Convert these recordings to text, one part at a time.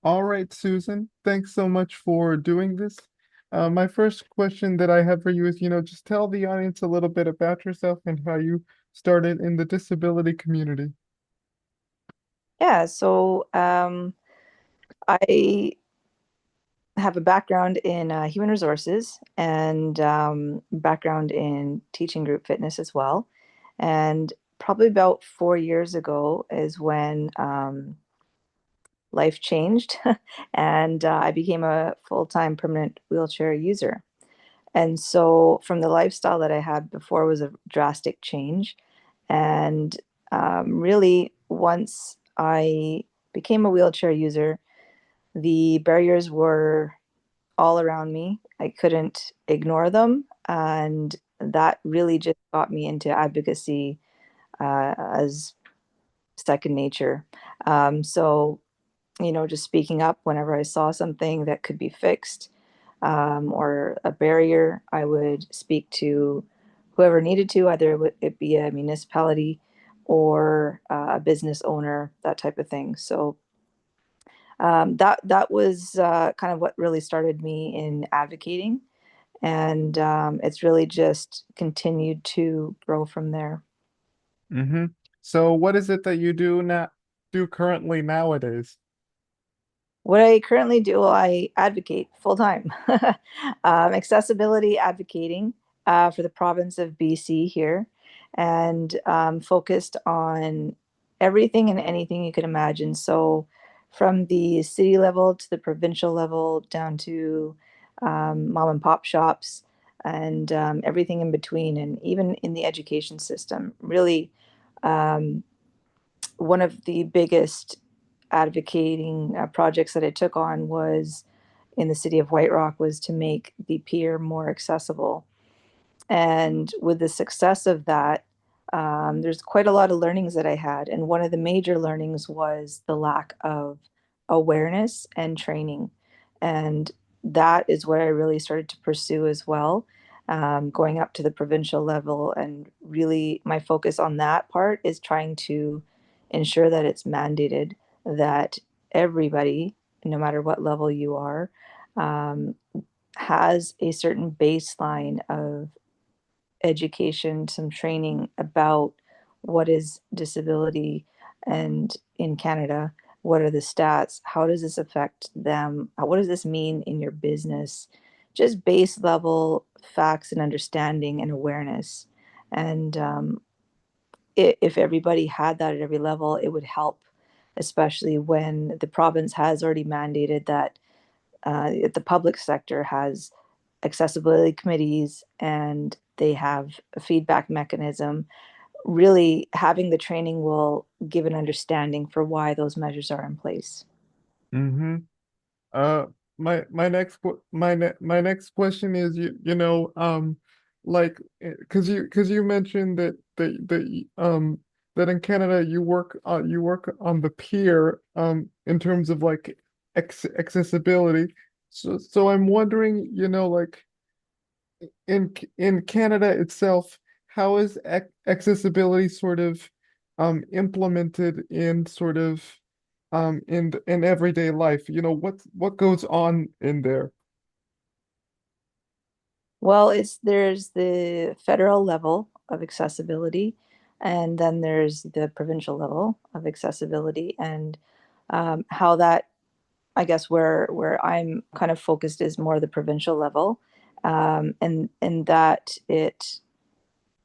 All right, Susan, thanks so much for doing this. My first question that I have for you is, just tell the audience a little bit about yourself and how you started in the disability community. Yeah, I have a background in human resources and background in teaching group fitness as well. And probably about 4 years ago is when life changed and I became a full-time permanent wheelchair user. And so, from the lifestyle that I had before was a drastic change. And really, once I became a wheelchair user, the barriers were all around me. I couldn't ignore them. And that really just got me into advocacy as second nature. So, just speaking up whenever I saw something that could be fixed or a barrier, I would speak to whoever needed to, either it be a municipality or a business owner, that type of thing. So that was kind of what really started me in advocating, and it's really just continued to grow from there. Mm-hmm. So what is it that you do currently nowadays? What I currently do, I advocate full time. Accessibility advocating for the province of BC here, and focused on everything and anything you can imagine. So, from the city level to the provincial level, down to mom and pop shops, and everything in between, and even in the education system. Really, um, one of the biggest advocating projects that I took on was in the city of White Rock was to make the pier more accessible. And with the success of that, there's quite a lot of learnings that I had. And one of the major learnings was the lack of awareness and training. And that is what I really started to pursue as well, going up to the provincial level. And really, my focus on that part is trying to ensure that it's mandated that everybody, no matter what level you are, um, has a certain baseline of education, some training about what is disability, and in Canada, what are the stats? How does this affect them? What does this mean in your business? Just base level facts and understanding and awareness. And if everybody had that at every level, it would help, especially when the province has already mandated that the public sector has accessibility committees and they have a feedback mechanism. Really, having the training will give an understanding for why those measures are in place. Mm-hmm. Uh, my next question is like because you mentioned that in Canada you work on the pier in terms of like accessibility. So I'm wondering, like in Canada itself, how is accessibility sort of implemented in sort of in everyday life? What goes on in there? Well, it's there's the federal level of accessibility, and then there's the provincial level of accessibility, and how that, I guess, where I'm kind of focused is more the provincial level, and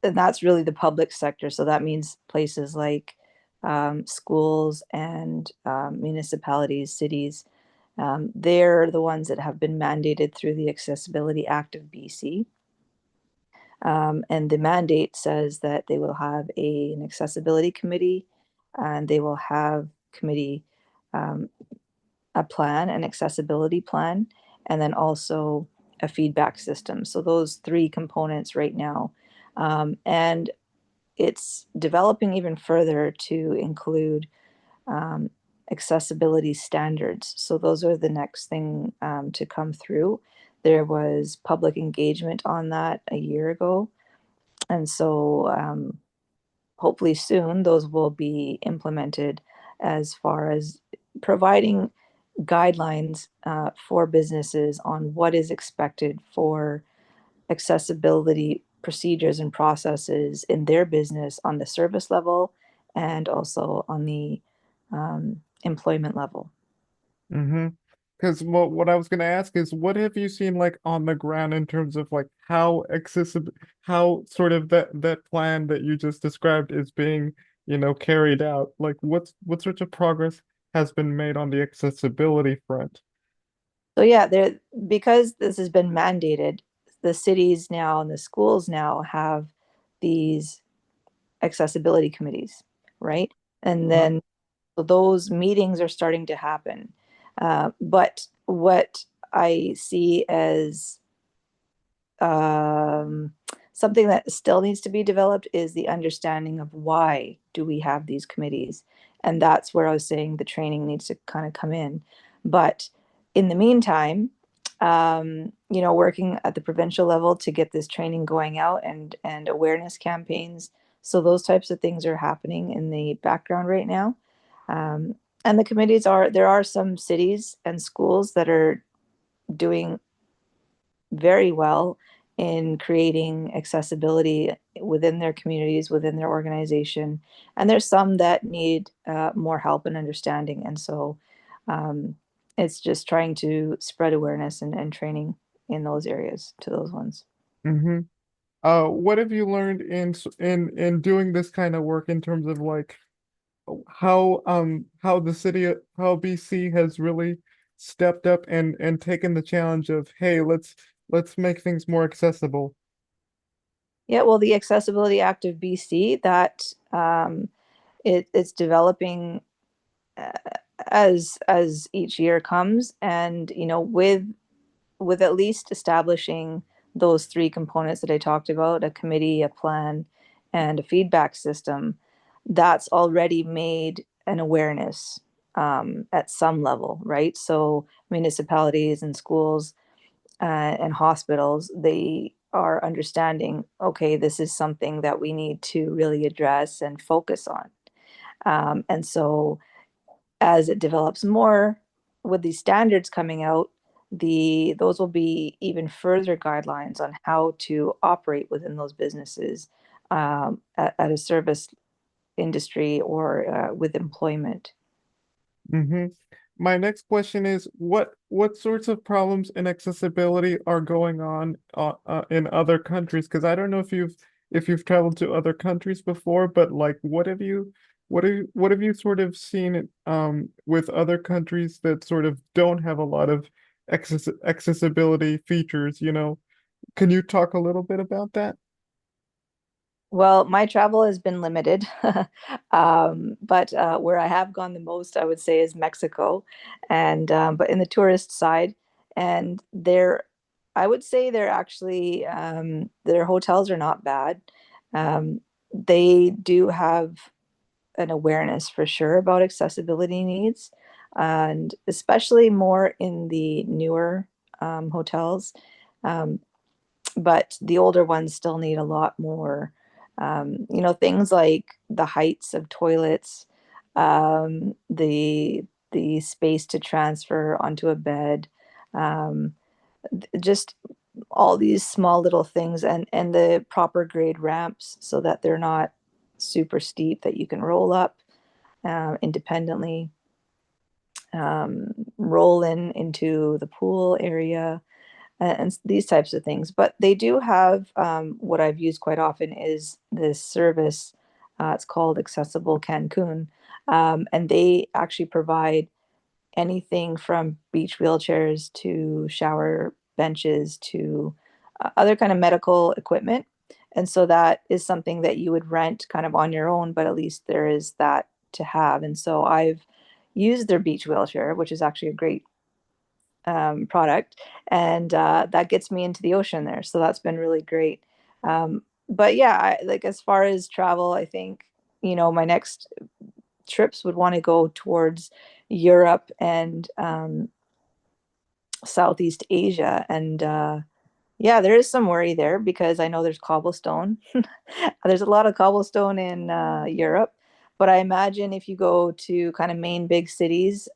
that's really the public sector. So that means places like schools and municipalities, cities. They're the ones that have been mandated through the Accessibility Act of BC. And the mandate says that they will have an accessibility committee, and they will have committee um, a plan, an accessibility plan, and then also a feedback system. So those three components right now. And it's developing even further to include um, accessibility standards. So those are the next thing to come through. There was public engagement on that a year ago. And so hopefully soon those will be implemented as far as providing guidelines for businesses on what is expected for accessibility procedures and processes in their business on the service level and also on the employment level. Mm-hmm. Because what I was gonna ask is, what have you seen like on the ground in terms of like how accessible, how sort of that plan that you just described is being, carried out? Like, what sorts of progress has been made on the accessibility front? So yeah, there, because this has been mandated, the cities now and the schools now have these accessibility committees, right? And Uh, then so those meetings are starting to happen. But what I see as um, something that still needs to be developed is the understanding of why do we have these committees, and that's where I was saying the training needs to kind of come in. But in the meantime, working at the provincial level to get this training going out and awareness campaigns. So those types of things are happening in the background right now. Um, and the committees are there are some cities and schools that are doing very well in creating accessibility within their communities, within their organization. And there's some that need more help and understanding. And so um, it's just trying to spread awareness and training in those areas to those ones. mm-hmm. What have you learned in doing this kind of work in terms of like how the city how BC has really stepped up and taken the challenge of, hey, let's make things more accessible. Yeah, well, the Accessibility Act of BC that it's developing uh, as each year comes, and with at least establishing those three components that I talked about, a committee, a plan, and a feedback system, that's already made an awareness at some level, right? So municipalities and schools and hospitals, they are understanding, okay, this is something that we need to really address and focus on. And so as it develops more with these standards coming out, those will be even further guidelines on how to operate within those businesses at a service industry or with employment. Hmm. My next question is, what sorts of problems in accessibility are going on in other countries? Because I don't know if you've traveled to other countries before, but like, what have you sort of seen with other countries that sort of don't have a lot of accessibility features, Can you talk a little bit about that? Well, my travel has been limited, but where I have gone the most, I would say, is Mexico, and but in the tourist side, and I would say they're actually their hotels are not bad. They do have an awareness for sure about accessibility needs, and especially more in the newer hotels. Um, but the older ones still need a lot more. Things like the heights of toilets, the space to transfer onto a bed, um, just all these small little things, and the proper grade ramps so that they're not super steep that you can roll up independently, roll into the pool area and these types of things. But they do have what I've used quite often is this service. It's called Accessible Cancun, and they actually provide anything from beach wheelchairs to shower benches to other kind of medical equipment. And so that is something that you would rent kind of on your own, but at least there is that to have. And so I've used their beach wheelchair, which is actually a great product, and that gets me into the ocean there. So that's been really great. But yeah, like as far as travel, I think my next trips would want to go towards Europe and Southeast Asia, and yeah, there is some worry there because I know there's cobblestone. There's a lot of cobblestone in Europe, but I imagine if you go to kind of main big cities,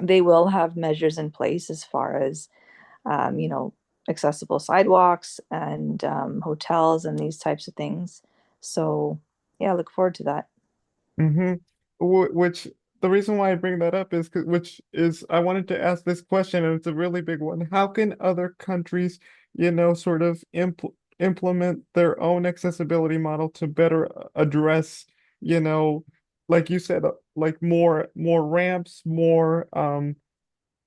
they will have measures in place as far as you know, accessible sidewalks and hotels and these types of things. So yeah, I look forward to that. Mm-hmm. Which the reason why I bring that up is which is I wanted to ask this question, and it's a really big one. How can other countries, sort of implement their own accessibility model to better address, you know, like you said, like more ramps, more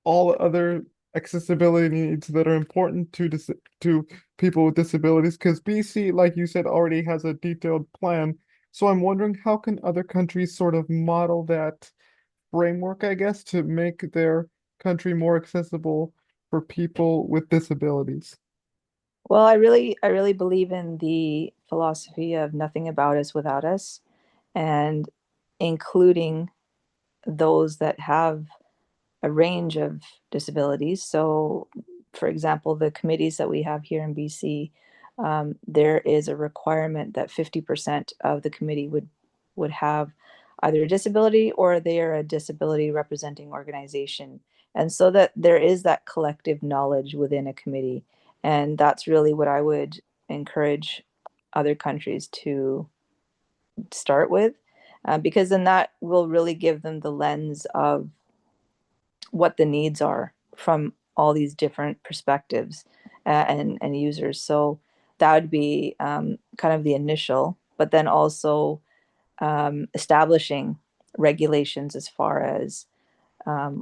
all other accessibility needs that are important to people with disabilities? Because BC, like you said, already has a detailed plan. So I'm wondering how can other countries sort of model that framework, I guess, to make their country more accessible for people with disabilities? Well, I really believe in the philosophy of nothing about us without us, and including those that have a range of disabilities. So, for example, the committees that we have here in BC, there is a requirement that 50% of the committee would have either a disability or they are a disability representing organization. And so that there is that collective knowledge within a committee. And that's really what I would encourage other countries to start with, because then that will really give them the lens of what the needs are from all these different perspectives and users. So that would be kind of the initial, but then also establishing regulations as far as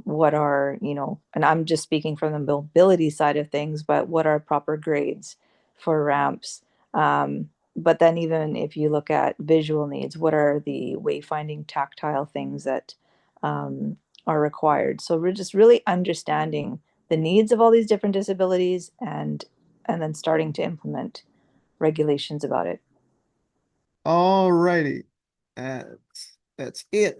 what are, you know, and I'm just speaking from the mobility side of things, but what are proper grades for ramps? But then even if you look at visual needs, what are the wayfinding tactile things that um, are required? So we're just really understanding the needs of all these different disabilities and then starting to implement regulations about it. All righty. That's it